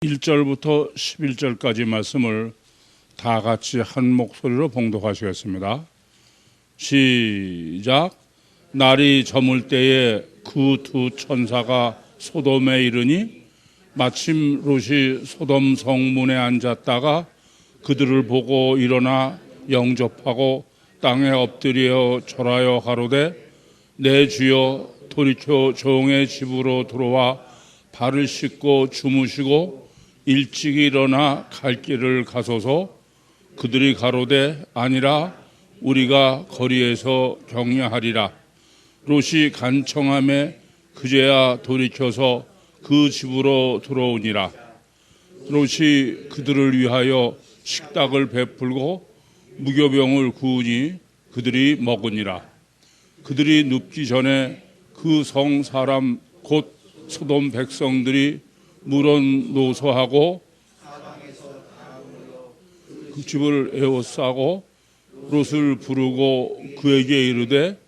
1절부터 11절까지 말씀을 다 같이 한 목소리로 봉독하시겠습니다. 시작. 날이 저물 때에 그 두 천사가 소돔에 이르니 마침 롯이 소돔 성문에 앉았다가 그들을 보고 일어나 영접하고 땅에 엎드려 절하여 가로되 내 주여 돌이켜 종의 집으로 들어와 발을 씻고 주무시고 일찍 일어나 갈 길을 가소서. 그들이 가로되 아니라 우리가 거리에서 격려하리라. 롯이 간청함에 그제야 돌이켜서 그 집으로 들어오니라. 롯이 그들을 위하여 식탁을 베풀고 무교병을 구우니 그들이 먹으니라. 그들이 눕기 전에 그 성 사람 곧 소돔 백성들이 물은 노소하고 그 집을 에워싸고 롯을 부르고 그에게 이르되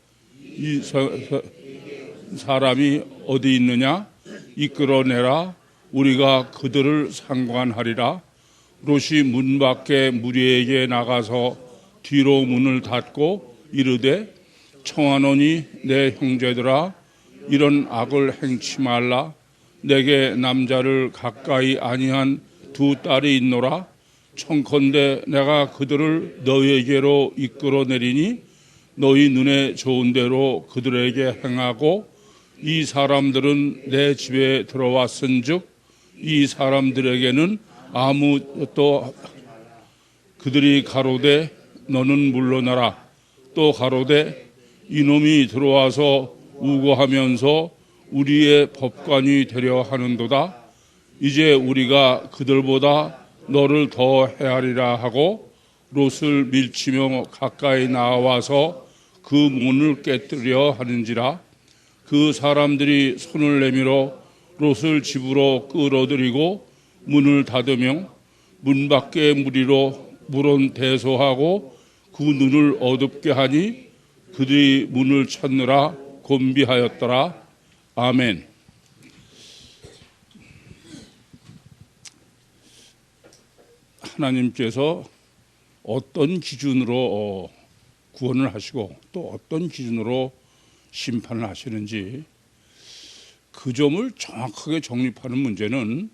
이 사람이 어디 있느냐 이끌어내라. 우리가 그들을 상관하리라. 롯이 문 밖에 무리에게 나가서 뒤로 문을 닫고 이르되 청하노니 내 형제들아 이런 악을 행치 말라. 내게 남자를 가까이 아니한 두 딸이 있노라. 청컨대 내가 그들을 너희에게로 이끌어내리니 너희 눈에 좋은 대로 그들에게 행하고 이 사람들은 내 집에 들어왔은즉 이 사람들에게는 아무것도. 그들이 가로되 너는 물러나라. 또 가로되 이놈이 들어와서 우고하면서 우리의 법관이 되려 하는도다. 이제 우리가 그들보다 너를 더 헤아리라 하고 롯을 밀치며 가까이 나와서 그 문을 깨뜨려 하는지라. 그 사람들이 손을 내밀어 롯을 집으로 끌어들이고 문을 닫으며 문 밖에 무리로 물은 대소하고 그 눈을 어둡게 하니 그들이 문을 찾느라 곤비하였더라. 아멘. 하나님께서 어떤 기준으로 구원을 하시고 또 어떤 기준으로 심판을 하시는지 그 점을 정확하게 정립하는 문제는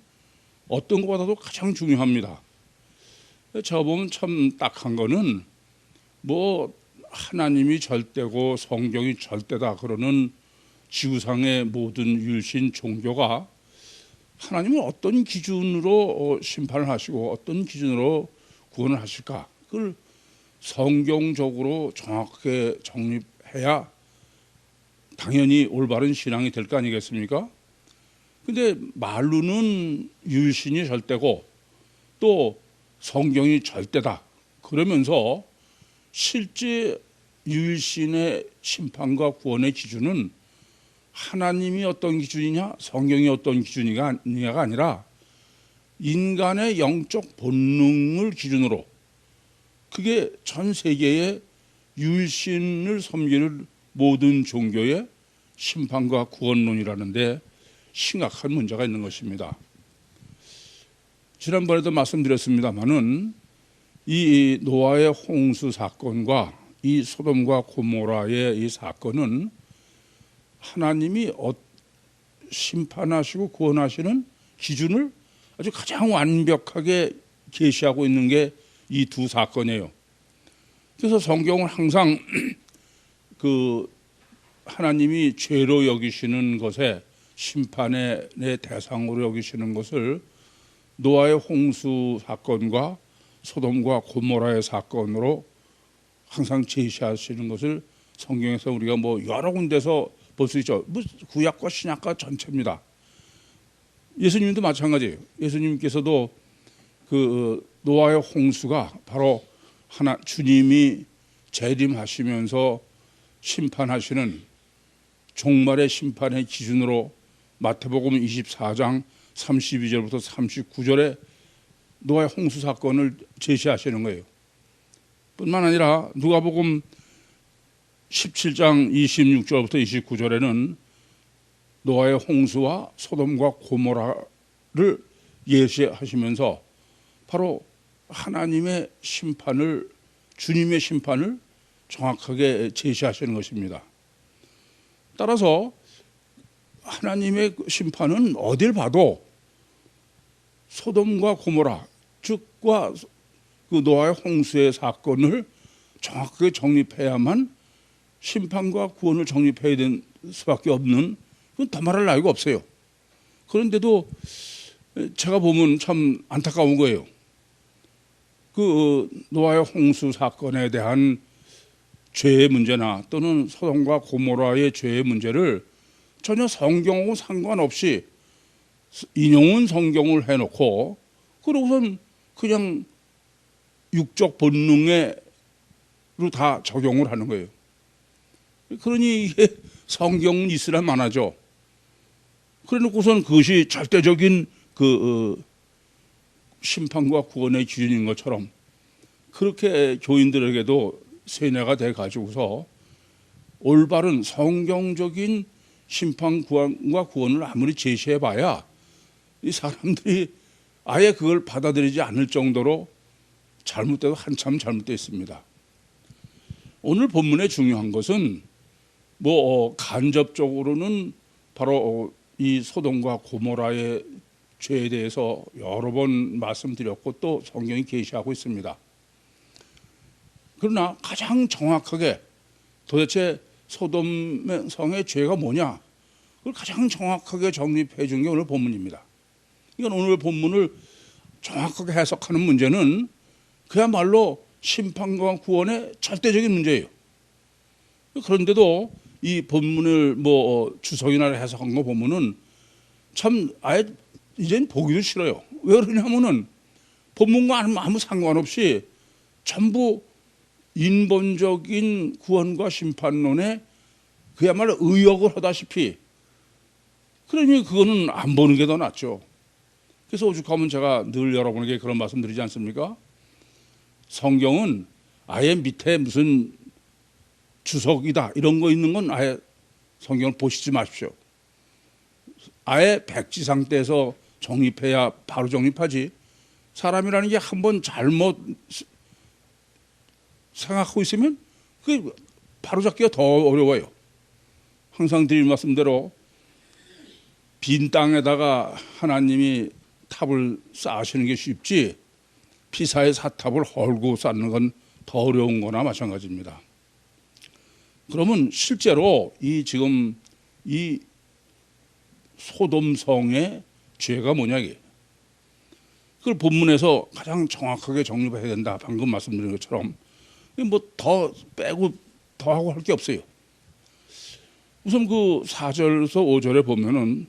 어떤 것보다도 가장 중요합니다. 제가 보면 참 딱한 거는 뭐 하나님이 절대고 성경이 절대다 그러는 지구상의 모든 율신 종교가 하나님은 어떤 기준으로 심판을 하시고 어떤 기준으로 구원을 하실까? 그걸 성경적으로 정확하게 정립해야 당연히 올바른 신앙이 될 거 아니겠습니까? 근데 말로는 율신이 절대고 또 성경이 절대다 그러면서 실제 율신의 심판과 구원의 기준은 하나님이 어떤 기준이냐 성경이 어떤 기준이냐가 아니라 인간의 영적 본능을 기준으로 그게 전 세계의 율신을 섬기는 모든 종교의 심판과 구원론이라는데 심각한 문제가 있는 것입니다. 지난번에도 말씀드렸습니다마는 이 노아의 홍수 사건과 이 소돔과 고모라의 이 사건은 하나님이 심판하시고 구원하시는 기준을 아주 가장 완벽하게 계시하고 있는 게 이 두 사건이에요. 그래서 성경은 항상 그 하나님이 죄로 여기시는 것에 심판의 대상으로 여기시는 것을 노아의 홍수 사건과 소돔과 고모라의 사건으로 항상 제시하시는 것을 성경에서 우리가 뭐 여러 군데서 볼 수 있죠. 구약과 신약과 전체입니다. 예수님도 마찬가지예요. 예수님께서도 그 노아의 홍수가 바로 주님이 재림하시면서 심판하시는 종말의 심판의 기준으로 마태복음 24장 32절부터 39절에 노아의 홍수 사건을 제시하시는 거예요. 뿐만 아니라 누가복음 17장 26절부터 29절에는 노아의 홍수와 소돔과 고모라를 예시하시면서 바로 하나님의 심판을, 주님의 심판을 정확하게 제시하시는 것입니다. 따라서 하나님의 심판은 어딜 봐도 소돔과 고모라, 즉과 그 노아의 홍수의 사건을 정확하게 정립해야만 심판과 구원을 정립해야 될 수밖에 없는, 그건 더 말할 나위가 없어요. 그런데도 제가 보면 참 안타까운 거예요. 그 노아의 홍수 사건에 대한 죄의 문제나 또는 소돔과 고모라의 죄의 문제를 전혀 성경하고 상관없이 인용은 성경을 해놓고 그러고선 그냥 육적 본능으로 다 적용을 하는 거예요. 그러니 이게 성경은 있으란 말하죠. 그래 놓고선 그것이 절대적인 그 심판과 구원의 기준인 것처럼 그렇게 교인들에게도 세뇌가 돼 가지고서 올바른 성경적인 심판 구원과 구원을 아무리 제시해봐야 이 사람들이 아예 그걸 받아들이지 않을 정도로 잘못돼도 한참 잘못되어 있습니다. 오늘 본문의 중요한 것은 간접적으로는 바로 이 소돔과 고모라의 죄에 대해서 여러 번 말씀드렸고 또 성경이 계시하고 있습니다. 그러나 가장 정확하게 도대체 소돔 성의 죄가 뭐냐, 그걸 가장 정확하게 정립해 준 게 오늘 본문입니다. 이건 오늘 본문을 정확하게 해석하는 문제는 그야말로 심판과 구원의 절대적인 문제예요. 그런데도 이 본문을 주석이나 해석한 거 보면은 참 아예 이젠 보기도 싫어요. 왜 그러냐면은 본문과 아무 상관없이 전부 인본적인 구원과 심판론에 그야말로 의역을 하다시피, 그러니 그거는 안 보는 게 더 낫죠. 그래서 오죽하면 제가 늘 여러분에게 그런 말씀 드리지 않습니까? 성경은 아예 밑에 무슨 주석이다 이런 거 있는 건 아예 성경을 보시지 마십시오. 아예 백지상대에서 정립해야 바로 정립하지, 사람이라는 게 한번 잘못 생각하고 있으면 그게 바로잡기가 더 어려워요. 항상 드릴 말씀대로 빈 땅에다가 하나님이 탑을 쌓으시는 게 쉽지 피사의 사탑을 헐고 쌓는 건 더 어려운 거나 마찬가지입니다. 그러면 실제로 지금 이 소돔성의 죄가 뭐냐, 이게. 그걸 본문에서 가장 정확하게 정립해야 된다. 방금 말씀드린 것처럼. 더 빼고 더 하고 할 게 없어요. 우선 그 4절에서 5절에 보면은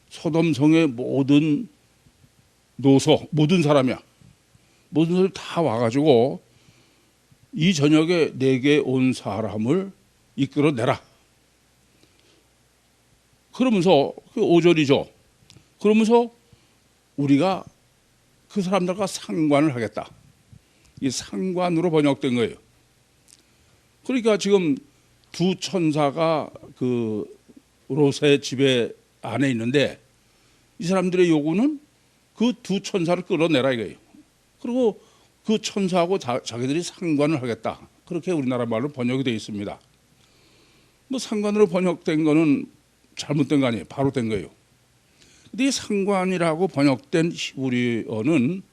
소돔성의 모든 노소, 모든 사람이야. 모든 사람이 다 와가지고 이 저녁에 내게 온 사람을 이끌어내라. 그러면서 그 5절이죠. 그러면서 우리가 그 사람들과 상관을 하겠다. 이 상관으로 번역된 거예요. 그러니까 지금 두 천사가 그 롯의 집에 안에 있는데 이 사람들의 요구는 그 두 천사를 끌어내라 이거예요. 그리고 그 천사하고 자기들이 상관을 하겠다. 그렇게 우리나라 말로 번역이 되어 있습니다. 상관으로 번역된 거는 잘못된 거 아니에요. 바로 된 거예요. 근데 이 상관이라고 번역된 히브리어는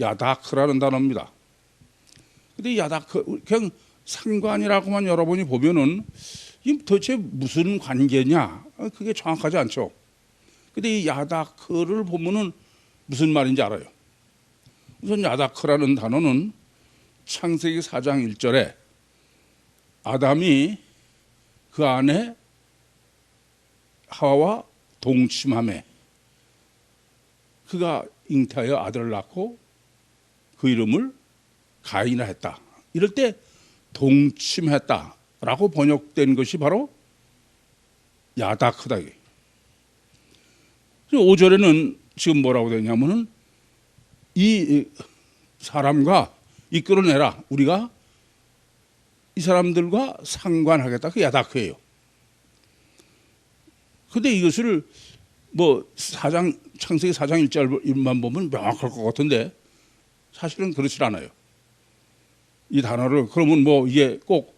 야다크라는 단어입니다. 근데 이 야다크, 그냥 상관이라고만 여러분이 보면은 이 도대체 무슨 관계냐? 그게 정확하지 않죠. 근데 이 야다크를 보면은 무슨 말인지 알아요. 우선 야다크라는 단어는 창세기 4장 1절에 아담이 그 안에 하와와 동침함에 그가 잉태하여 아들을 낳고 그 이름을 가인이라 했다. 이럴 때 동침했다라고 번역된 것이 바로 야다크다. 5절에는 지금 뭐라고 되냐면은 이 사람과 이끌어내라. 우리가 이 사람들과 상관하겠다. 그 야다크예요. 근데 이것을 뭐 창세기 4장 1절만 보면 명확할 것 같은데 사실은 그렇지 않아요. 이 단어를 그러면 뭐 이게 꼭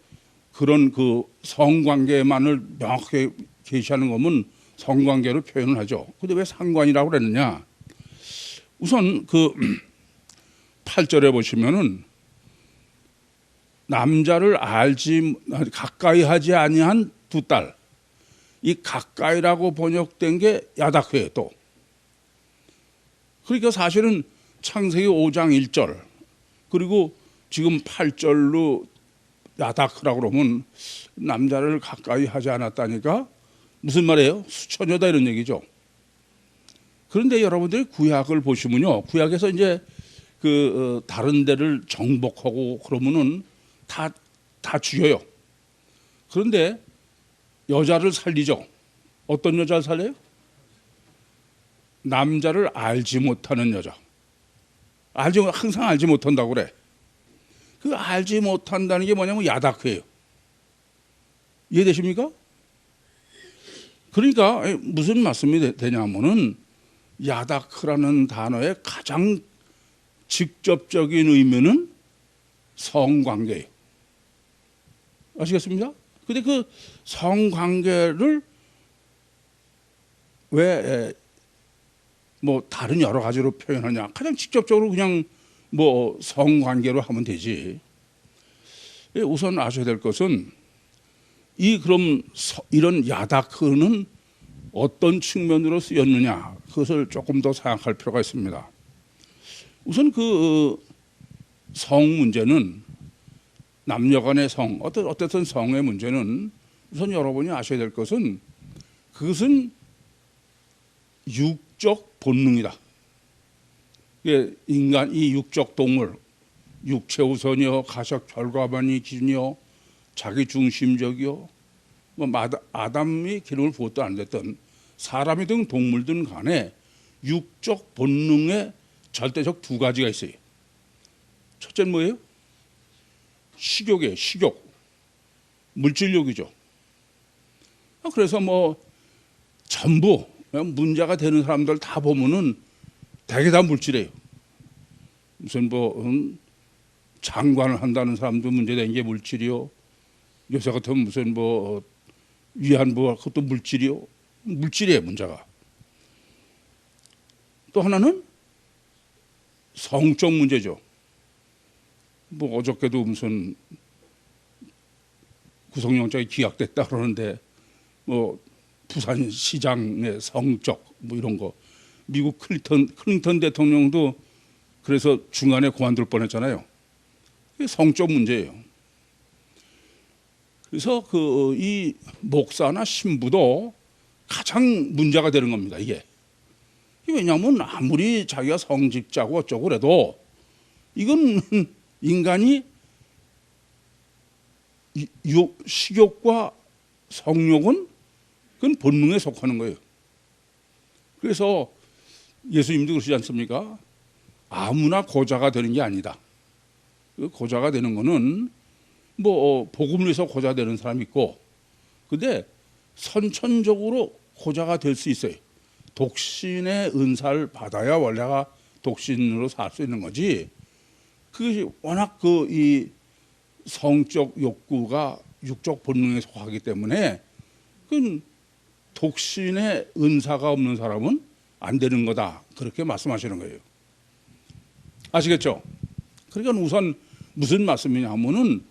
그런 그 성관계만을 명확하게 계시하는 거면 성관계로 표현을 하죠. 근데 왜 상관이라고 그랬느냐? 우선 그 8절에 보시면은 남자를 가까이 하지 아니한 두 딸. 이 가까이라고 번역된 게 야다크예요, 또. 그러니까 사실은 창세기 5장 1절 그리고 지금 8절로 야다크라고 그러면 남자를 가까이 하지 않았다니까 무슨 말이에요? 수처녀다 이런 얘기죠. 그런데 여러분들이 구약을 보시면요, 구약에서 이제 그 다른 데를 정복하고 그러면은 다 죽여요. 그런데 여자를 살리죠. 어떤 여자를 살려요? 남자를 알지 못하는 여자. 항상 알지 못한다고 그래. 그 알지 못한다는 게 뭐냐면 야다크예요. 이해되십니까? 그러니까 무슨 말씀이 되냐면은 야다크라는 단어의 가장 직접적인 의미는 성관계예요. 아시겠습니까? 근데 그 성관계를 왜 뭐 다른 여러 가지로 표현하냐? 가장 직접적으로 그냥 뭐 성관계로 하면 되지. 우선 아셔야 될 것은 그럼 이런 야다크는 어떤 측면으로 쓰였느냐? 그것을 조금 더 생각할 필요가 있습니다. 우선 그 성 문제는 남녀간의 성, 어쨌든 성의 문제는 우선 여러분이 아셔야 될 것은 그것은 육적 본능이다. 인간이 육적 동물, 육체 우선이요, 가석 결과만이 기준이요, 자기 중심적이요, 뭐 아담이 기름을 부었든 안 됐든 사람이든 동물든 간에 육적 본능의 절대적 두 가지가 있어요. 첫째는 뭐예요? 식욕이에요. 식욕. 물질욕이죠. 그래서 뭐 전부 문제가 되는 사람들 다 보면은 대개 다 물질이에요. 무슨 장관을 한다는 사람도 문제된 게 물질이요. 요새 같으면 무슨 위안부 그것도 물질이요. 물질이에요, 문제가. 또 하나는 성적 문제죠. 어저께도 무슨 구속영장이 기각됐다 그러는데 부산시장의 성적 이런 거, 미국 클린턴 대통령도 그래서 중간에 그만둘 뻔했잖아요. 이게 성적 문제예요. 그래서 이 목사나 신부도 가장 문제가 되는 겁니다. 이게 왜냐하면 아무리 자기가 성직자고 어쩌고 그래도 이건 인간이 식욕과 성욕은 그건 본능에 속하는 거예요. 그래서 예수님도 그러시지 않습니까? 아무나 고자가 되는 게 아니다. 고자가 되는 거는 복음을 위해서 고자 되는 사람이 있고, 근데 선천적으로 고자가 될 수 있어요. 독신의 은사를 받아야 원래가 독신으로 살 수 있는 거지. 그것이 워낙 이 성적 욕구가 육적 본능에 속하기 때문에 그건 독신의 은사가 없는 사람은 안 되는 거다. 그렇게 말씀하시는 거예요. 아시겠죠? 그러니까 우선 무슨 말씀이냐 하면은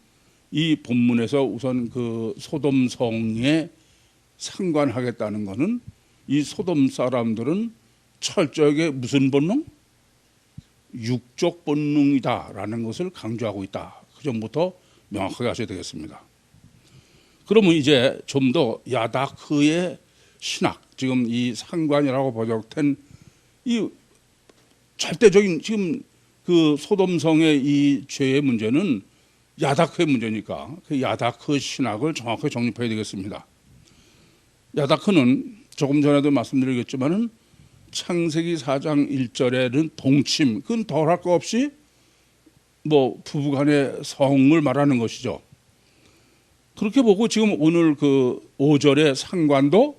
이 본문에서 우선 그 소돔 성에 상관하겠다는 것은 이 소돔 사람들은 철저하게 무슨 본능? 육적 본능이다라는 것을 강조하고 있다. 그 점부터 명확하게 하셔야 되겠습니다. 그러면 이제 좀 더 야다크의 신학, 지금 이 상관이라고 번역된 이 절대적인 지금 그 소돔성의 이 죄의 문제는 야다크의 문제니까 그 야다크 신학을 정확하게 정립해야 되겠습니다. 야다크는 조금 전에도 말씀드리겠지만은 창세기 4장 1절에는 동침, 그건 덜할 거 없이 부부간의 성을 말하는 것이죠. 그렇게 보고 지금 오늘 그 5절의 상관도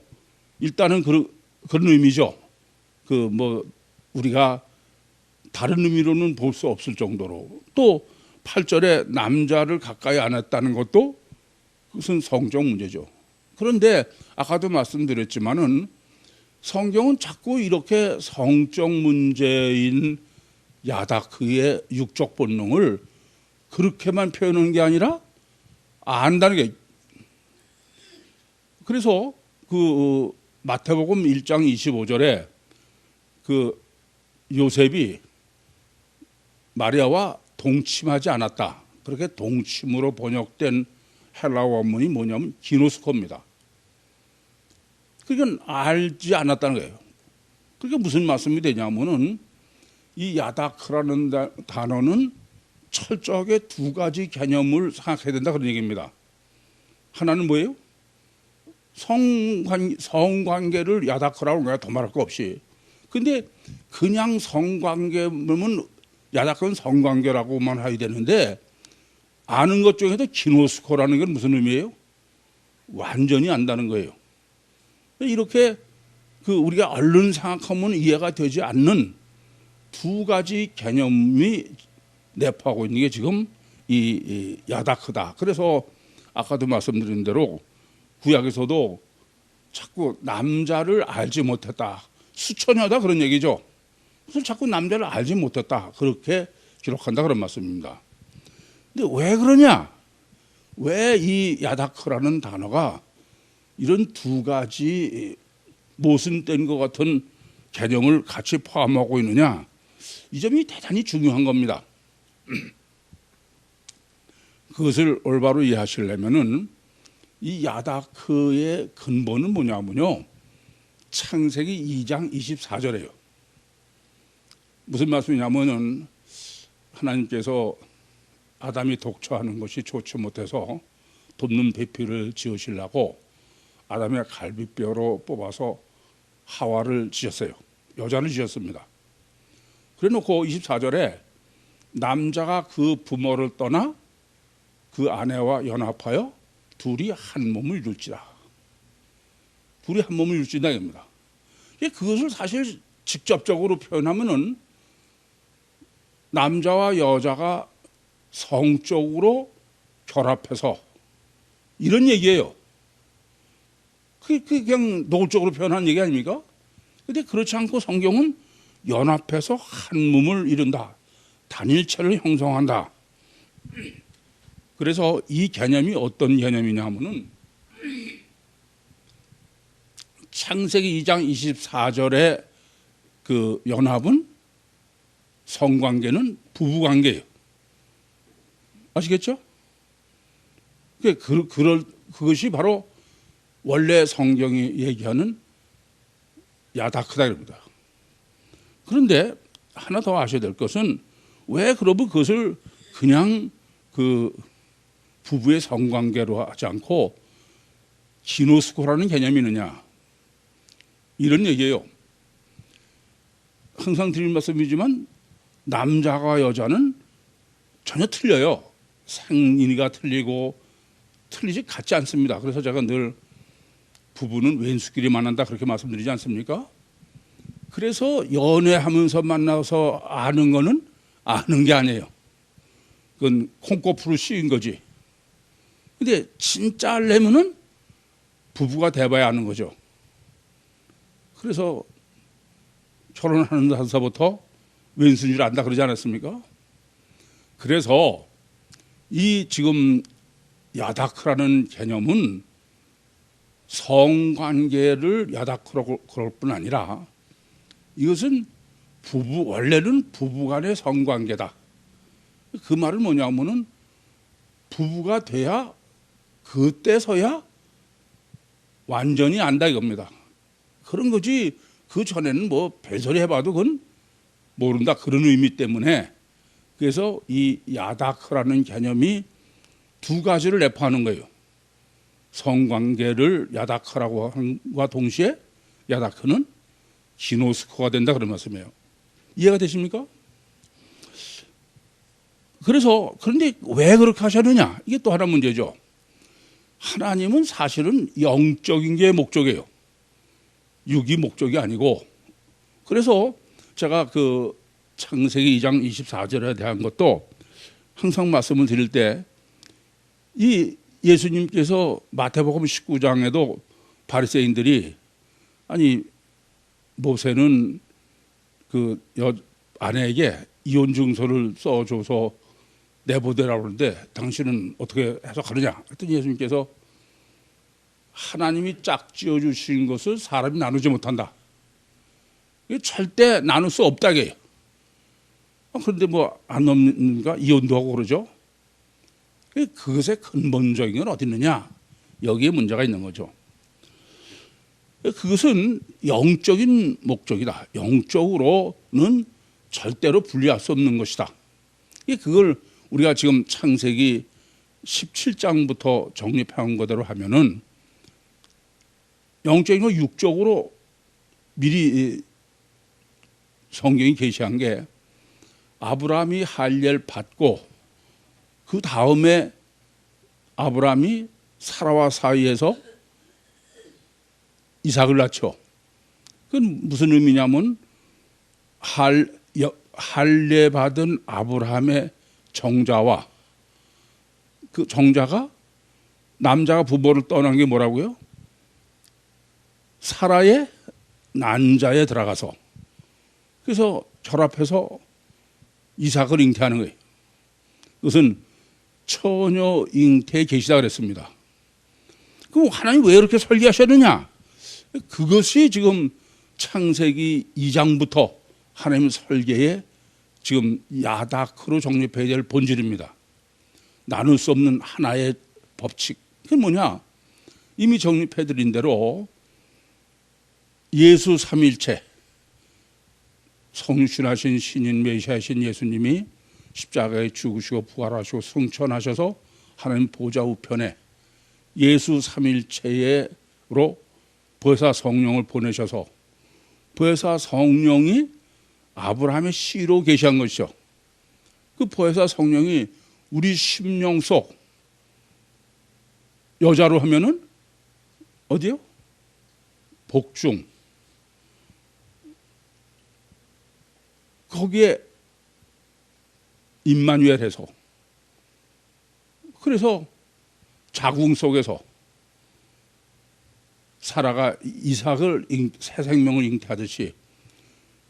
일단은 그런 의미죠. 그 뭐 우리가 다른 의미로는 볼 수 없을 정도로, 또 8절에 남자를 가까이 안 했다는 것도 그것은 성적 문제죠. 그런데 아까도 말씀드렸지만은 성경은 자꾸 이렇게 성적 문제인 야다크의 육적 본능을 그렇게만 표현하는 게 아니라 안다는 게, 그래서 그 마태복음 1장 25절에 그 요셉이 마리아와 동침하지 않았다, 그렇게 동침으로 번역된 헬라 원문이 뭐냐면 기노스코입니다. 그러니까 알지 않았다는 거예요. 그게 무슨 말씀이 되냐면은 이 야다크라는 단어는 철저하게 두 가지 개념을 생각해야 된다, 그런 얘기입니다. 하나는 뭐예요? 성관계를 야다크라고 내가 더 말할 거 없이. 근데 그냥 성관계면 야다크는 성관계라고만 해야 되는데, 아는 것 중에도 기노스코라는 건 무슨 의미예요? 완전히 안다는 거예요. 이렇게 그 우리가 얼른 생각하면 이해가 되지 않는 두 가지 개념이 내포하고 있는 게 지금 이 야다크다. 그래서 아까도 말씀드린 대로 구약에서도 자꾸 남자를 알지 못했다, 수천여다, 그런 얘기죠. 그래서 자꾸 남자를 알지 못했다, 그렇게 기록한다, 그런 말씀입니다. 근데 왜 그러냐? 왜 이 야다크라는 단어가 이런 두 가지 모순된 것 같은 개념을 같이 포함하고 있느냐? 이 점이 대단히 중요한 겁니다. 그것을 올바로 이해하시려면은 이 야다크의 근본은 뭐냐면요, 창세기 2장 24절이에요. 무슨 말씀이냐면은 하나님께서 아담이 독처하는 것이 좋지 못해서 돕는 배필을 지으시려고 아담의 갈비뼈로 뽑아서 하와를 지었어요. 여자를 지었습니다. 그래 놓고 24절에 남자가 그 부모를 떠나 그 아내와 연합하여 둘이 한 몸을 이룰지라. 둘이 한 몸을 이룰지다 입니다. 그것을 사실 직접적으로 표현하면은 남자와 여자가 성적으로 결합해서 이런 얘기예요. 그게 그냥 노골적으로 표현한 얘기 아닙니까? 근데 그렇지 않고 성경은 연합해서 한 몸을 이룬다, 단일체를 형성한다. 그래서 이 개념이 어떤 개념이냐 하면은 창세기 2장 24절의 그 연합은, 성관계는 부부관계예요. 아시겠죠? 그것이 바로 원래 성경이 얘기하는 야다크다 이럽니다. 그런데 하나 더 아셔야 될 것은, 왜 그러면 그것을 그냥 그 부부의 성관계로 하지 않고 기노스코라는 개념이 있느냐, 이런 얘기예요. 항상 드린 말씀이지만 남자와 여자는 전혀 틀려요. 생리가 틀리고 틀리지 같지 않습니다. 그래서 제가 늘 부부는 왼수끼리 만난다, 그렇게 말씀드리지 않습니까? 그래서 연애하면서 만나서 아는 거는 아는 게 아니에요. 그건 콩고프로 씌운 거지. 근데 진짜 알려면은 부부가 돼봐야 아는 거죠. 그래서 결혼하는 데서부터 왼수인 줄 안다 그러지 않았습니까? 그래서 이 지금 야다크라는 개념은 성관계를 야다크라고 그럴 뿐 아니라, 이것은 원래는 부부간의 성관계다. 그 말은 뭐냐면은 부부가 돼야, 그때서야 완전히 안다 이겁니다. 그런 거지, 그 전에는 뭐 별소리 해봐도 그건 모른다, 그런 의미 때문에. 그래서 이 야다크라는 개념이 두 가지를 내포하는 거예요. 성관계를 야다크라고 함과 동시에 야다크는 기노스코가 된다, 그런 말씀이에요. 이해가 되십니까? 그런데 왜 그렇게 하셨느냐, 이게 또 하나 문제죠. 하나님은 사실은 영적인 게 목적이에요. 육이 목적이 아니고, 그래서 제가 그 창세기 2장 24절에 대한 것도 항상 말씀을 드릴 때, 이 예수님께서 마태복음 19장에도 바리새인들이 아니 모세는 그 아내에게 이혼 증서를 써줘서 내보내라고 하는데 당신은 어떻게 해석하느냐 했더니 예수님께서 하나님이 짝지어 주신 것을 사람이 나누지 못한다. 이게 절대 나눌 수 없다게요. 그런데 뭐 안 넘는가 이혼도 하고 그러죠. 그것의 근본적인 건 어디 있느냐? 여기에 문제가 있는 거죠. 그것은 영적인 목적이다. 영적으로는 절대로 분리할 수 없는 것이다. 그걸 우리가 지금 창세기 17장부터 정립한 거대로 하면은 영적인 거 육적으로 미리 성경이 계시한 게 아브라함이 할례를 받고 그 다음에 아브라함이 사라와 사이에서 이삭을 낳죠. 그건 무슨 의미냐면 할례 받은 아브라함의 정자와 그 정자가 남자가 부모를 떠난 게 뭐라고요? 사라의 난자에 들어가서 그래서 결합해서 이삭을 잉태하는 거예요. 그것은 처녀 잉태 계시다 그랬습니다. 그럼 하나님 왜 이렇게 설계하셨느냐? 그것이 지금 창세기 2장부터 하나님 설계에 지금 야다크로 정립해야 될 본질입니다. 나눌 수 없는 하나의 법칙. 그게 뭐냐? 이미 정립해드린 대로 예수 삼일체 성육신하신 신인 메시아신 예수님이 십자가에 죽으시고 부활하시고 승천하셔서 하나님 보좌 우편에 예수 삼일체로 보혜사 성령을 보내셔서 보혜사 성령이 아브라함의 씨로 계시한 것이죠. 그 보혜사 성령이 우리 심령 속 여자로 하면은 어디요? 복중. 거기에 임마누엘 해서 그래서 자궁 속에서 사라가 이삭을 새 생명을 잉태하듯이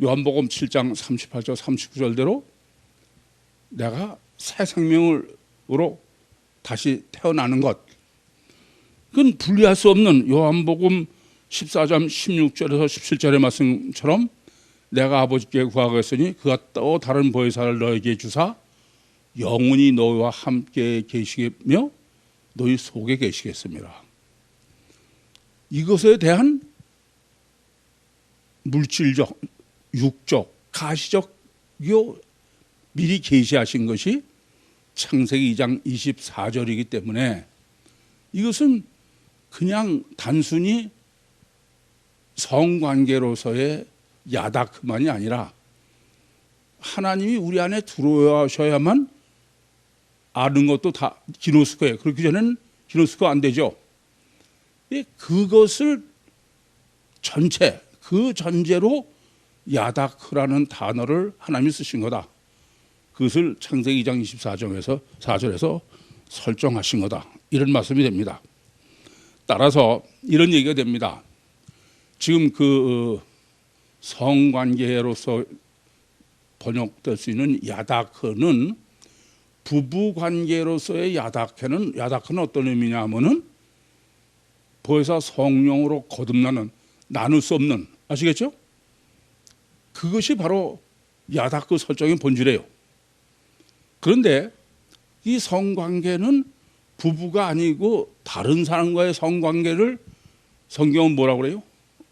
요한복음 7장 38절 39절대로 내가 새 생명으로 다시 태어나는 것, 그건 분리할 수 없는 요한복음 14장 16절에서 17절의 말씀처럼 내가 아버지께 구하겠으니 그가 또 다른 보혜사를 너에게 주사 영원히 너희와 함께 계시며 너희 속에 계시겠습니다. 이것에 대한 물질적, 육적, 가시적요 미리 계시하신 것이 창세기 2장 24절이기 때문에 이것은 그냥 단순히 성관계로서의 야다크만이 아니라 하나님이 우리 안에 들어오셔야만 아는 것도 다 기노스코예요. 그렇기 전에는 기노스코 안 되죠. 그것을 전체 그 전제로 야다크라는 단어를 하나님이 쓰신 거다. 그것을 창세기 2장 24절에서 설정하신 거다. 이런 말씀이 됩니다. 따라서 이런 얘기가 됩니다. 지금 그 성관계로서 번역될 수 있는 야다크는 부부관계로서의 야다크는 어떤 의미냐 하면은 보혜사 성령으로 거듭나는 나눌 수 없는, 아시겠죠? 그것이 바로 야다크 설정의 본질이에요. 그런데 이 성관계는 부부가 아니고 다른 사람과의 성관계를 성경은 뭐라고 그래요?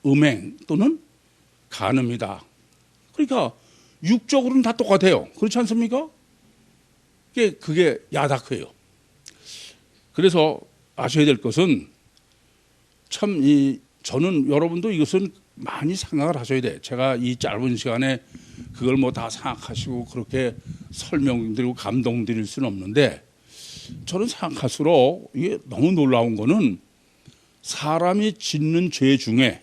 음행 또는 간음이다. 그러니까 육적으로는 다 똑같아요. 그렇지 않습니까? 그게 야다크예요. 그래서 아셔야 될 것은 참 저는 여러분도 이것은 많이 생각을 하셔야 돼. 제가 이 짧은 시간에 그걸 뭐 다 생각하시고 그렇게 설명드리고 감동드릴 수는 없는데 저는 생각할수록 이게 너무 놀라운 거는 사람이 짓는 죄 중에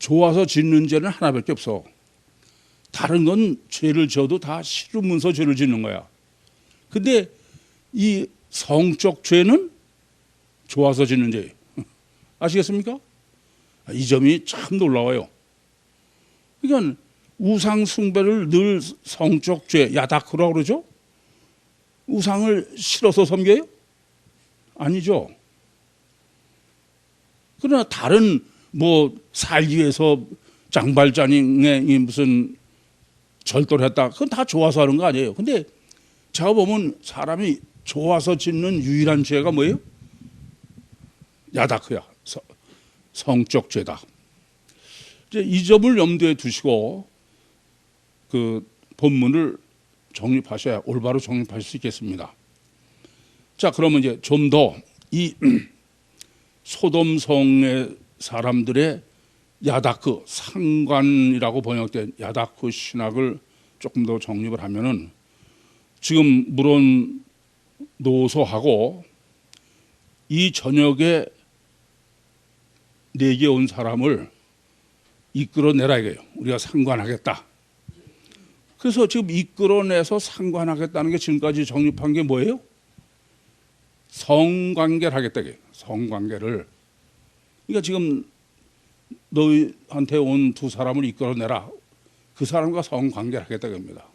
좋아서 짓는 죄는 하나밖에 없어. 다른 건 죄를 지어도 다 싫으면서 죄를 짓는 거야. 근데 이 성적 죄는 좋아서 짓는 죄예요. 아시겠습니까? 이 점이 참 놀라워요. 그러니까 우상 숭배를 늘 성적 죄, 야다크라고 그러죠? 우상을 싫어서 섬겨요? 아니죠. 그러나 다른 뭐 살기 위해서 장발장에 무슨 절도를 했다. 그건 다 좋아서 하는 거 아니에요. 근데 제가 보면 사람이 좋아서 짓는 유일한 죄가 뭐예요? 야다크야. 성적 죄다. 이제 이 점을 염두에 두시고 그 본문을 정립하셔야 올바로 정립하실 수 있겠습니다. 자, 그러면 이제 좀 더 이 소돔성의 사람들의 야다크, 상관이라고 번역된 야다크 신학을 조금 더 정립을 하면은 지금 물론 노소하고 이 저녁에 내게 온 사람을 이끌어내라 이거예요. 우리가 상관하겠다. 그래서 지금 이끌어내서 상관하겠다는 게 지금까지 정립한 게 뭐예요? 성관계를 하겠다 이거예요. 성관계를. 그러니까 지금 너희한테 온 두 사람을 이끌어내라. 그 사람과 성관계를 하겠다 겁니다.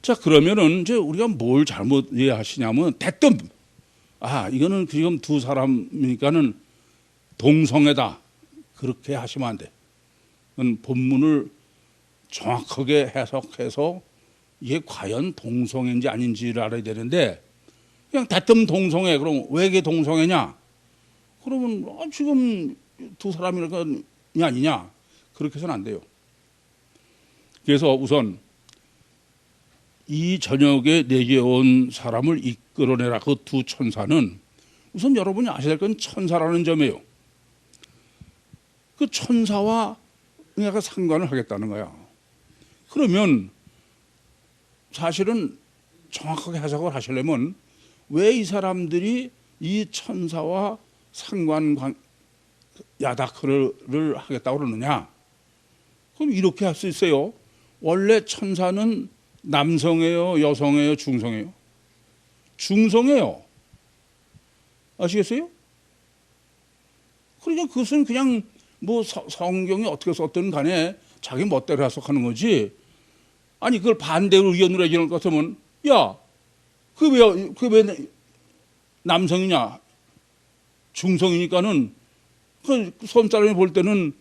자, 그러면은 이제 우리가 뭘 잘못 이해하시냐면 대뜸 이거는 지금 두 사람이니까는 동성애다. 그렇게 하시면 안 돼. 본문을 정확하게 해석해서 이게 과연 동성애인지 아닌지를 알아야 되는데 그냥 대뜸 동성애. 그럼 왜 이게 동성애냐? 그러면 지금 두 사람이니까 아니냐? 그렇게 해서는 안 돼요. 그래서 우선 이 저녁에 내게 온 사람을 이끌어내라. 그 두 천사는 우선 여러분이 아셔야 될 건 천사라는 점이에요. 그 천사와 내가 상관을 하겠다는 거야. 그러면 사실은 정확하게 해석을 하시려면 왜 이 사람들이 이 천사와 야다크를 하겠다고 그러느냐? 그럼 이렇게 할 수 있어요. 원래 천사는 남성이에요, 여성이에요, 중성이에요? 중성이에요. 아시겠어요? 그러니까 그것은 그냥 뭐 성경이 어떻게 썼든 간에 자기 멋대로 해석하는 거지. 아니 그걸 반대로 의견으로 얘기하는 것 같으면 야, 그게 왜 남성이냐? 중성이니까는 그 손사람이 볼 때는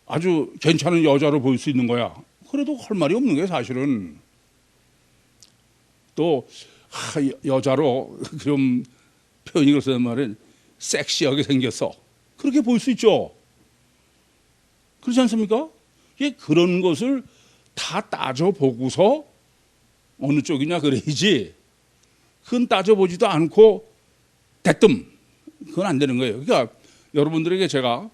아주 괜찮은 여자로 보일 수 있는 거야. 그래도 할 말이 없는 게 사실은. 또 여자로 좀 표현이 그래서 말은 섹시하게 생겼어. 그렇게 볼 수 있죠. 그렇지 않습니까? 그런 것을 다 따져보고서 어느 쪽이냐 그래야지. 그건 따져보지도 않고 대뜸 그건 안 되는 거예요. 그러니까 여러분들에게 제가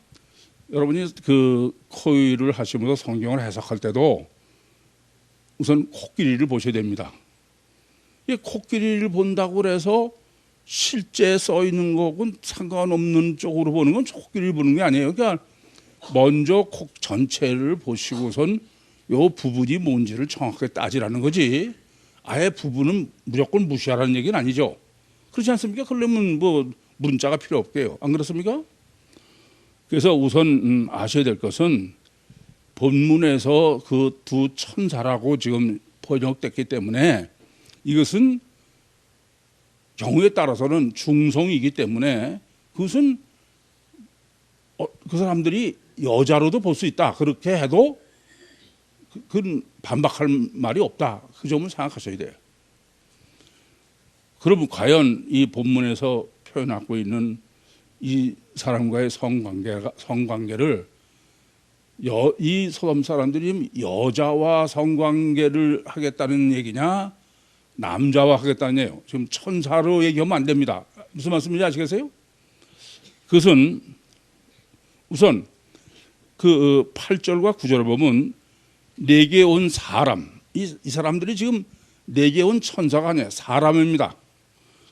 여러분이 그 코일을 하시면서 성경을 해석할 때도 우선 코끼리를 보셔야 됩니다. 코끼리를 본다고 해서 실제 써 있는 거하고는 상관없는 쪽으로 보는 건 코끼리를 보는 게 아니에요. 그러니까 먼저 코 전체를 보시고선 요 부분이 뭔지를 정확하게 따지라는 거지. 아예 부분은 무조건 무시하라는 얘기는 아니죠. 그렇지 않습니까? 그러려면 뭐 문자가 필요 없게요. 안 그렇습니까? 그래서 우선 아셔야 될 것은 본문에서 그 두 천사라고 지금 번역됐기 때문에 이것은 경우에 따라서는 중성이기 때문에 그것은 그 사람들이 여자로도 볼 수 있다. 그렇게 해도 그건 반박할 말이 없다. 그 점을 생각하셔야 돼요. 그러면 과연 이 본문에서 표현하고 있는 이 사람과의 성관계를 이 소돔 사람들이 여자와 성관계를 하겠다는 얘기냐 남자와 하겠다는 얘기예요. 지금 천사로 얘기하면 안 됩니다. 무슨 말씀인지 아시겠어요? 그것은 우선 그 8절과 9절을 보면 내게 온 사람, 이 사람들이 지금 내게 온 천사가 아니에요. 사람입니다.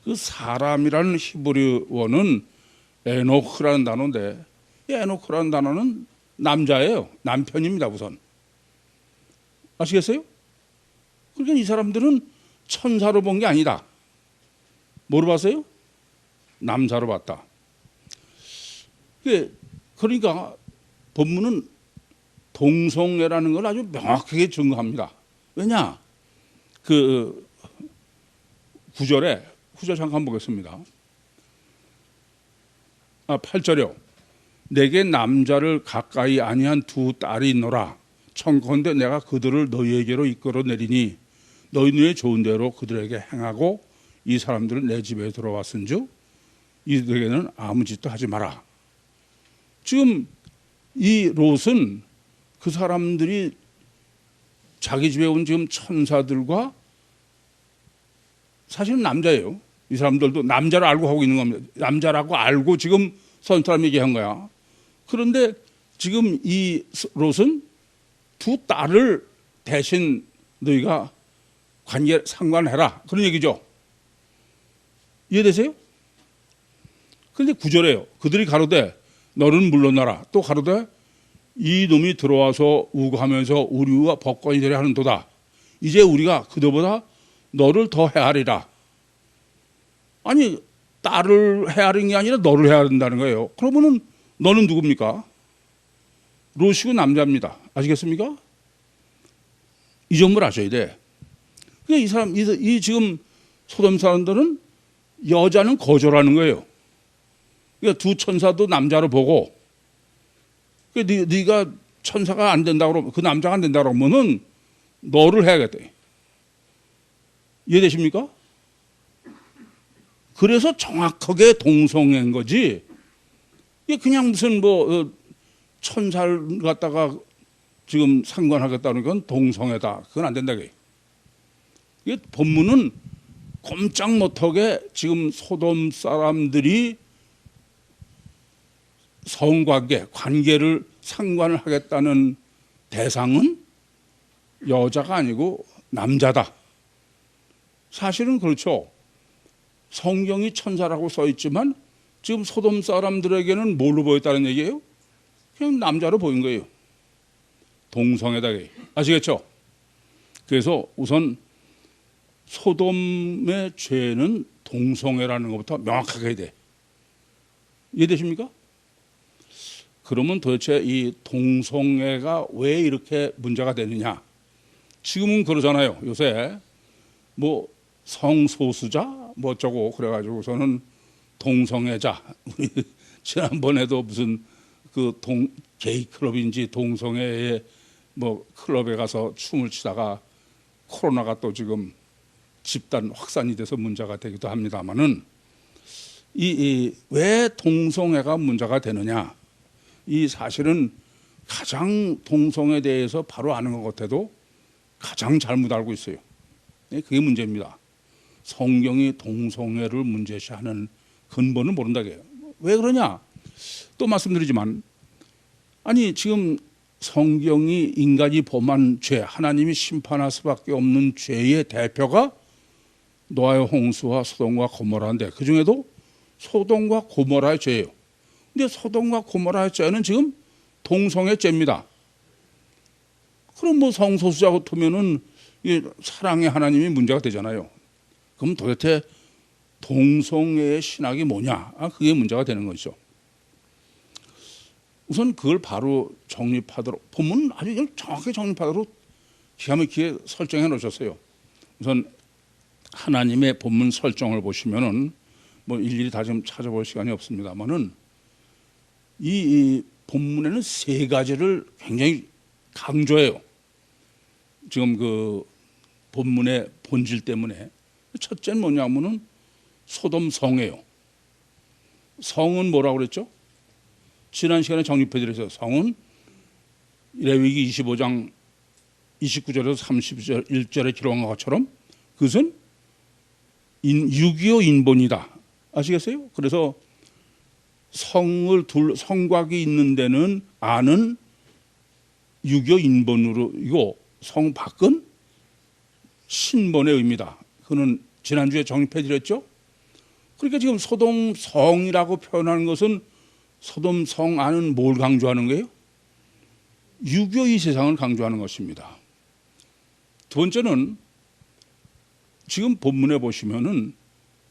그 사람이라는 히브리어는 에노크라는 단어인데 이 에노크라는 단어는 남자예요. 남편입니다, 우선. 아시겠어요? 그러니까 이 사람들은 천사로 본 게 아니다. 뭐로 봤어요? 남자로 봤다. 그러니까 본문은 동성애라는 걸 아주 명확하게 증거합니다. 왜냐? 그 9절 잠깐 보겠습니다. 8절이요. 내게 남자를 가까이 아니한 두 딸이 있노라. 청컨대 내가 그들을 너희에게로 이끌어내리니 너희 눈에 좋은 대로 그들에게 행하고 이 사람들은 내 집에 들어왔은즉 이들에게는 아무 짓도 하지 마라. 지금 이 롯은 그 사람들이 자기 집에 온 지금 천사들과 사실은 남자예요. 이 사람들도 남자를 알고 하고 있는 겁니다. 남자라고 알고 지금 선 사람 얘기한 거야. 그런데 지금 이 롯은 두 딸을 대신 너희가 상관해라. 그런 얘기죠. 이해되세요? 그런데 9절에요. 그들이 가로되 너는 물러나라. 또 가로되 이 놈이 들어와서 우고하면서 우리와 법관이 되려 하는도다. 이제 우리가 그들보다 너를 더 헤아리라. 아니 딸을 헤아리는 게 아니라 너를 헤아린다는 거예요. 그러면은 너는 누굽니까? 롯이고 남자입니다. 아시겠습니까? 이 점을 아셔야 돼. 그러니까 이 사람, 이 지금 소돔 사람들은 여자는 거절하는 거예요. 그러니까 두 천사도 남자로 보고, 그러니까 네가 천사가 안 된다고 그러면, 그 남자가 안 된다고 그러면은 너를 해야겠다. 이해되십니까? 그래서 정확하게 동성애인 거지. 이게 그냥 무슨 천사를 갖다가 지금 상관하겠다는 건 동성애다. 그건 안 된다. 이게 본문은 꼼짝 못하게 지금 소돔 사람들이 관계를 상관을 하겠다는 대상은 여자가 아니고 남자다. 사실은 그렇죠. 성경이 천사라고 써 있지만 지금 소돔 사람들에게는 뭘로 보였다는 얘기예요? 그냥 남자로 보인 거예요. 동성애다. 아시겠죠? 그래서 우선 소돔의 죄는 동성애라는 것부터 명확하게 해야 돼. 이해되십니까? 그러면 도대체 이 동성애가 왜 이렇게 문제가 되느냐? 지금은 그러잖아요. 요새 성소수자 어쩌고 그래가지고서는 동성애자. 지난번에도 무슨 게이 클럽인지 동성애의 클럽에 가서 춤을 추다가 코로나가 또 지금 집단 확산이 돼서 문제가 되기도 합니다만은 왜 동성애가 문제가 되느냐? 이 사실은 가장 동성애에 대해서 바로 아는 것 같아도 가장 잘못 알고 있어요. 그게 문제입니다. 성경이 동성애를 문제시하는 근본을 모른다고 해요. 왜 그러냐? 또 말씀드리지만 아니 지금 성경이 인간이 범한 죄, 하나님이 심판할 수밖에 없는 죄의 대표가 노아의 홍수와 소돔과 고모라인데 그중에도 소돔과 고모라의 죄예요. 근데 소돔과 고모라의 죄는 지금 동성애 죄입니다. 그럼 성소수자 같으면은 사랑의 하나님이 문제가 되잖아요. 그럼 도대체 동성애의 신학이 뭐냐? 그게 문제가 되는 거죠. 우선 그걸 바로 정립하도록 본문은 아주 정확하게 정립하도록 기가 막히게 설정해 놓으셨어요. 우선 하나님의 본문 설정을 보시면은 일일이 다 지금 찾아볼 시간이 없습니다만은 이 본문에는 세 가지를 굉장히 강조해요. 지금 그 본문의 본질 때문에 첫째는 뭐냐면은 소돔 성이에요. 성은 뭐라고 그랬죠? 지난 시간에 정립해드렸어요. 성은 레위기 25장 29절에서 31절에 기록한 것처럼 그것은 유기요 인본이다. 아시겠어요? 그래서 성곽이 있는 데는 안은 유기요 인본으로 이고 성 밖은 신본의 의미다. 그는 지난주에 정립해드렸죠? 그러니까 지금 소돔 성이라고 표현하는 것은 소돔 성 안은 뭘 강조하는 거예요? 유교의 세상을 강조하는 것입니다. 두 번째는 지금 본문에 보시면은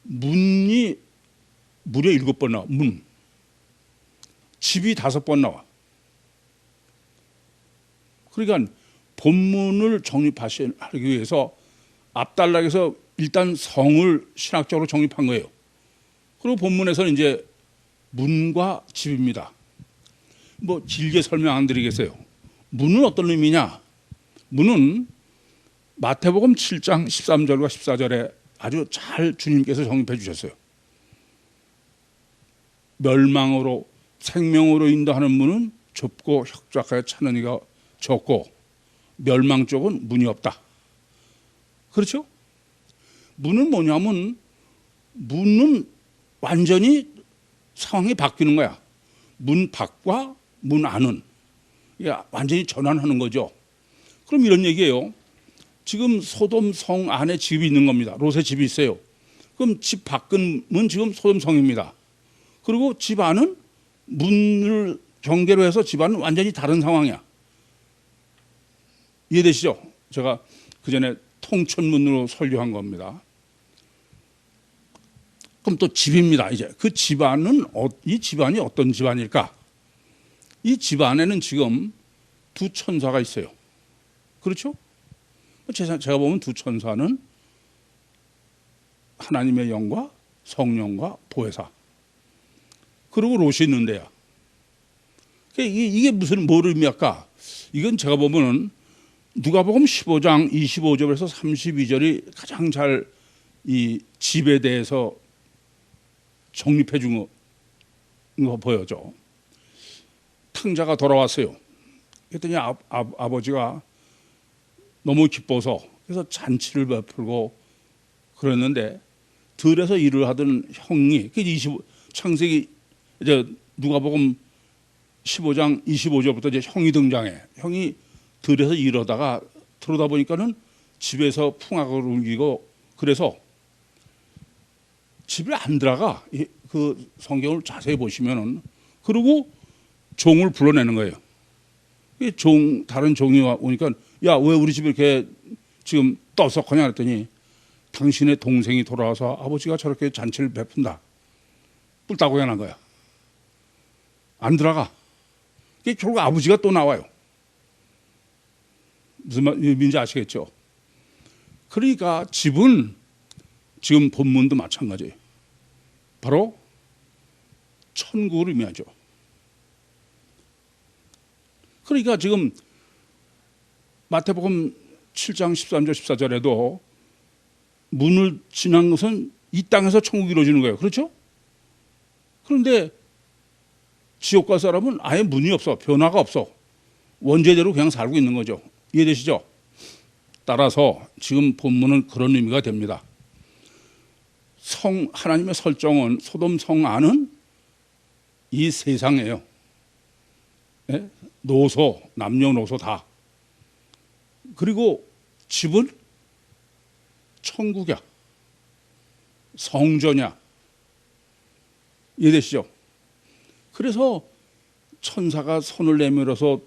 문이 무려 7번 나와. 문. 집이 5번 나와. 그러니까 본문을 정립하기 위해서 앞단락에서 일단 성을 신학적으로 정립한 거예요. 그리고 본문에서는 이제 문과 집입니다. 뭐 길게 설명 안 드리겠어요. 문은 어떤 의미냐? 문은 마태복음 7장 13절과 14절에 아주 잘 주님께서 정립해 주셨어요. 멸망으로 생명으로 인도하는 문은 좁고 혁작하여 찾는 이가 적고 멸망 쪽은 문이 없다. 그렇죠? 문은 뭐냐면 문은 완전히 상황이 바뀌는 거야. 문 밖과 문 안은 완전히 전환하는 거죠. 그럼 이런 얘기예요. 지금 소돔 성 안에 집이 있는 겁니다. 롯의 집이 있어요. 그럼 집 밖은 지금 소돔 성입니다. 그리고 집 안은 문을 경계로 해서 집 안은 완전히 다른 상황이야. 이해되시죠? 제가 그 전에 통천문으로 설교한 겁니다. 그럼 또 집입니다. 이제 그 집안은 이 집안이 어떤 집안일까? 이 집안에는 지금 두 천사가 있어요. 그렇죠? 제가 보면 두 천사는 하나님의 영과 성령과 보혜사. 그리고 롯이 있는데요. 이게 뭘 의미할까? 이건 제가 보면은 누가복음 15장 25절에서 32절이 가장 잘 이 집에 대해서 정립해 준 거 보여줘. 탕자가 돌아왔어요. 그랬더니 아버지가 너무 기뻐서 그래서 잔치를 베풀고 그랬는데 들에서 일을 하던 형이 창세기 이제 누가복음 15장 25절부터 이제 형이 등장해. 형이 들에서 일하다가 들어다 보니까는 집에서 풍악을 울리고 그래서 집에 안 들어가. 그 성경을 자세히 보시면은 그리고 종을 불러내는 거예요. 다른 종이 오니까 야, 왜 우리 집에 이렇게 지금 떠석하냐 그랬더니 당신의 동생이 돌아와서 아버지가 저렇게 잔치를 베푼다. 뿔따고 해난 거야. 안 들어가. 결국 아버지가 또 나와요. 무슨 말인지 아시겠죠? 그러니까 집은 지금 본문도 마찬가지예요. 바로 천국을 의미하죠. 그러니까 지금 마태복음 7장 13절 14절에도 문을 지난 것은 이 땅에서 천국이 이루어지는 거예요. 그렇죠? 그런데 지옥 갈 사람은 아예 문이 없어. 변화가 없어. 원죄대로 그냥 살고 있는 거죠. 이해되시죠? 따라서 지금 본문은 그런 의미가 됩니다. 하나님의 설정은 소돔 성 안은 이 세상이에요. 네? 노소, 남녀노소 다. 그리고 집은 천국이야. 성전이야. 이해되시죠? 그래서 천사가 손을 내밀어서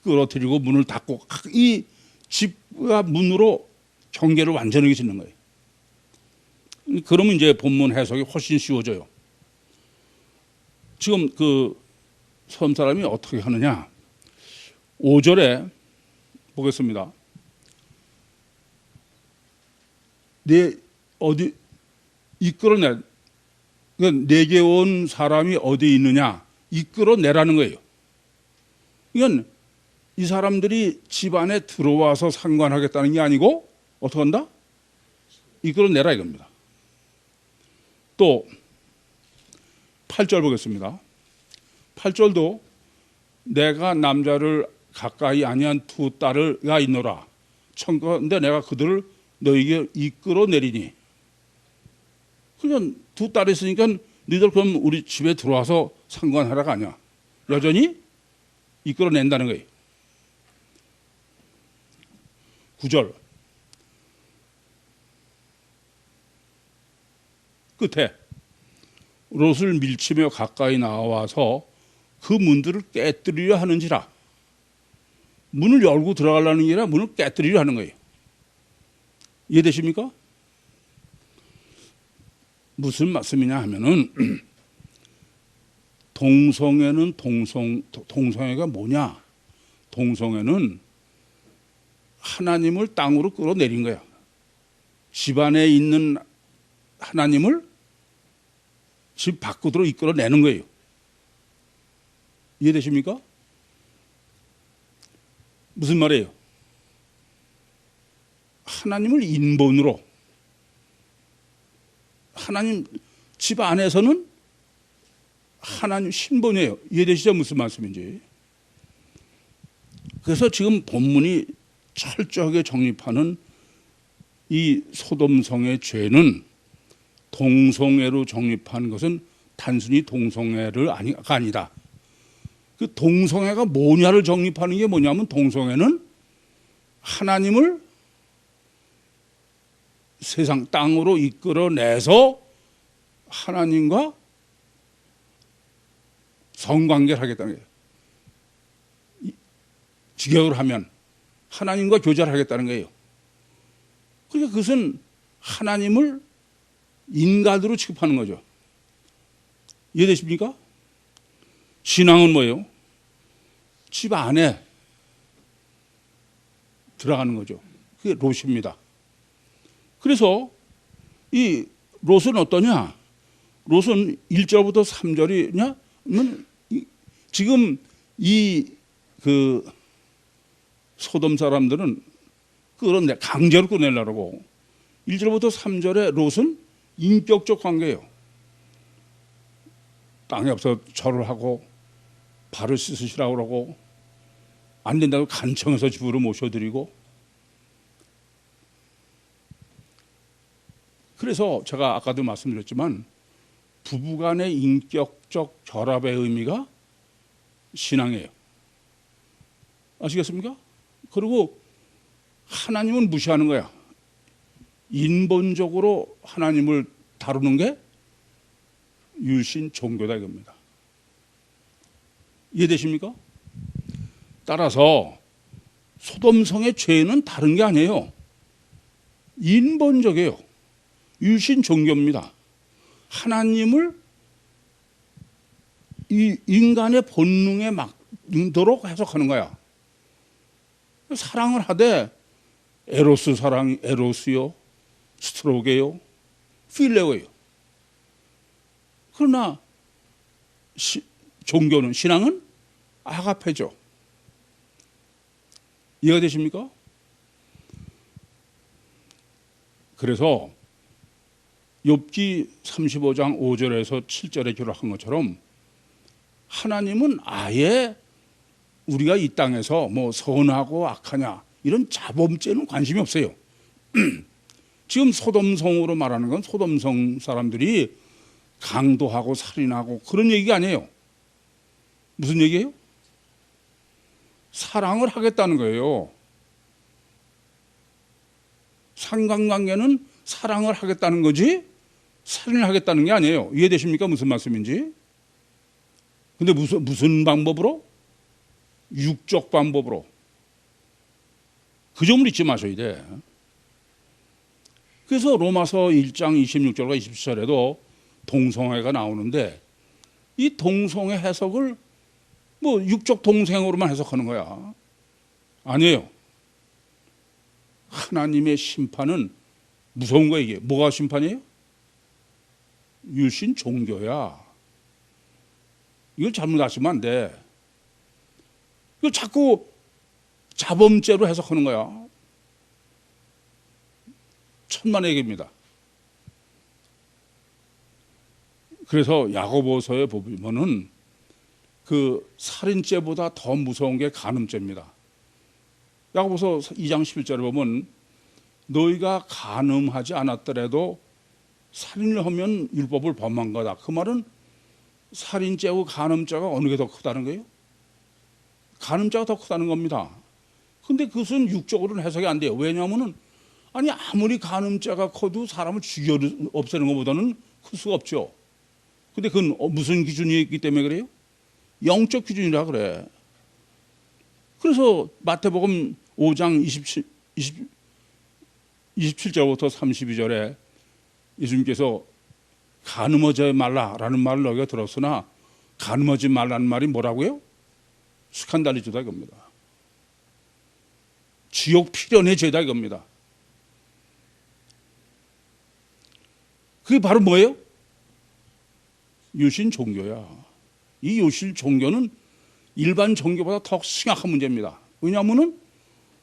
끌어들이고 문을 닫고 이 집과 문으로 경계를 완전하게 짓는 거예요. 그러면 이제 본문 해석이 훨씬 쉬워져요. 지금 그 섬 사람이 어떻게 하느냐? 5절에 보겠습니다. 이끌어내. 그러니까 내게 온 사람이 어디 있느냐? 이끌어내라는 거예요. 이건 이 사람들이 집 안에 들어와서 상관하겠다는 게 아니고 어떻게 한다? 이끌어내라 이겁니다. 또 8절 보겠습니다. 8절도 내가 남자를 가까이 아니한 두 딸을가 있노라. 청컨대 내가 그들을 너에게 이끌어내리니. 그러니까 두 딸이 있으니까 너희들 그럼 우리 집에 들어와서 상관하라가 아니야. 여전히 이끌어낸다는 거예요. 9절 끝에 롯을 밀치며 가까이 나와서 그 문들을 깨뜨리려 하는지라. 문을 열고 들어가려는 게 아니라 문을 깨뜨리려 하는 거예요. 이해되십니까? 무슨 말씀이냐 하면은 동성애가 뭐냐? 동성애는 하나님을 땅으로 끌어내린 거야. 집안에 있는 하나님을 집 밖으로 이끌어내는 거예요. 이해되십니까? 무슨 말이에요? 하나님을 인본으로, 하나님 집 안에서는 하나님 신본이에요. 이해되시죠? 무슨 말씀인지. 그래서 지금 본문이 철저하게 정립하는 이 소돔성의 죄는 동성애로 정립한 것은 단순히 동성애가 아니다. 그 동성애가 뭐냐를 정립하는 게 뭐냐면, 동성애는 하나님을 세상 땅으로 이끌어내서 하나님과 성관계를 하겠다는 거예요. 직역을 하면 하나님과 교제를 하겠다는 거예요. 그러니까 그것은 하나님을 인간으로 취급하는 거죠. 이해되십니까? 신앙은 뭐예요? 집 안에 들어가는 거죠. 그게 롯입니다. 그래서 이 롯은 어떠냐? 롯은 1절부터 3절이냐? 지금 그 소돔 사람들은 강제로 끌어내려고 1절부터 3절에 롯은 인격적 관계예요. 땅에 없어 절을 하고 발을 씻으시라고 그러고, 안 된다고 간청해서 집으로 모셔드리고. 그래서 제가 아까도 말씀드렸지만 부부간의 인격적 결합의 의미가 신앙이에요. 아시겠습니까? 그리고 하나님은 무시하는 거야. 인본적으로 하나님을 다루는 게 유신 종교다 이겁니다. 이해되십니까? 따라서 소돔성의 죄는 다른 게 아니에요. 인본적이에요. 유신 종교입니다. 하나님을 이 인간의 본능에 맞도록 해석하는 거야. 사랑을 하되 에로스 사랑이 에로스요, 스트로게요, 필레오예요. 그러나 종교는, 신앙은 아가페죠. 이해가 되십니까? 그래서 욥기 35장 5절에서 7절에 기록한 것처럼 하나님은 아예 우리가 이 땅에서 뭐 선하고 악하냐 이런 자범죄는 관심이 없어요. 지금 소돔성으로 말하는 건 소돔성 사람들이 강도하고 살인하고 그런 얘기가 아니에요. 무슨 얘기예요? 사랑을 하겠다는 거예요. 상관관계는 사랑을 하겠다는 거지 살인을 하겠다는 게 아니에요. 이해되십니까? 무슨 말씀인지. 근데 무슨 방법으로? 육적 방법으로. 그 점을 잊지 마셔야 돼. 그래서 로마서 1장 26절과 27절에도 동성애가 나오는데, 이 동성애 해석을 뭐 육적 동생으로만 해석하는 거야. 아니에요. 하나님의 심판은 무서운 거야. 이게 뭐가 심판이에요? 유신 종교야. 이걸 잘못 아시면 안 돼. 이걸 자꾸 자범죄로 해석하는 거야. 천만의 얘기입니다. 그래서 야고보서에 보면은 그 살인죄보다 더 무서운 게 간음죄입니다. 야고보서 2장 11절에 보면 너희가 간음하지 않았더라도 살인을 하면 율법을 범한 거다. 그 말은 살인죄하고 간음죄가 어느 게 더 크다는 거예요? 간음죄가 더 크다는 겁니다. 근데 그것은 육적으로는 해석이 안 돼요. 왜냐하면 아니 아무리 간음죄가 커도 사람을 죽여 없애는 것보다는 클 수가 없죠. 근데 그건 무슨 기준이 있기 때문에 그래요? 영적 기준이라 그래. 그래서 마태복음 5장 27절부터 32절에 예수님께서 간음하지 말라라는 말을 너희가 들었으나 간음하지 말라는 말이 뭐라고요? 스칸달리즈다 이겁니다. 지옥 필연의 죄다 이겁니다. 그게 바로 뭐예요? 유신 종교야. 이 유신 종교는 일반 종교보다 더 심각한 문제입니다. 왜냐하면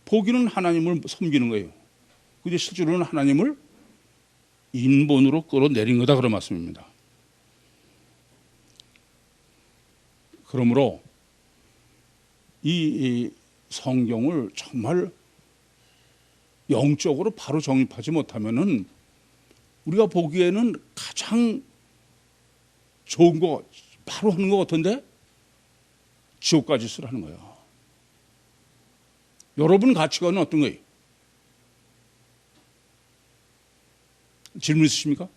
보기는 하나님을 섬기는 거예요. 근데 실제로는 하나님을 인본으로 끌어내린 거다 그런 말씀입니다. 그러므로 이 성경을 정말 영적으로 바로 정립하지 못하면은 우리가 보기에는 가장 좋은 거 바로 하는 것 같은데 지옥까지 쓰라는 거예요. 여러분 가치관은 어떤 거예요? 질문 있으십니까?